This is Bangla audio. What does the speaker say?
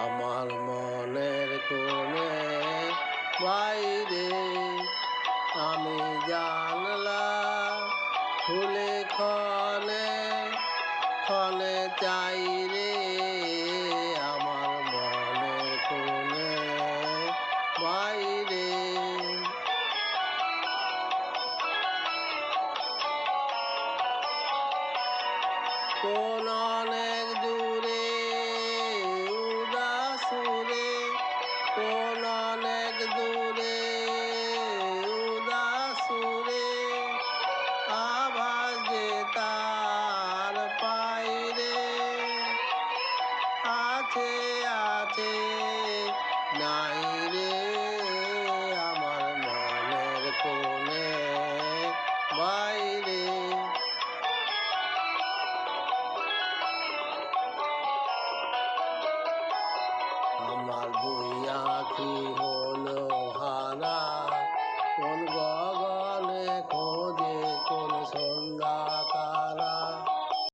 আমার মনের কোণে বাইরে আমি জানলা খুলে ক্ষণে ক্ষণে চাই রে আমার মনের কোণে বাইরে। কোন অনেক দূরে উদাসুরে, কোন অনেক দূরে উদাসুরে আভাস যে তার পাইরে আছে আছে নাই রে আমার মনের কোণে বাইরে। আমার দুই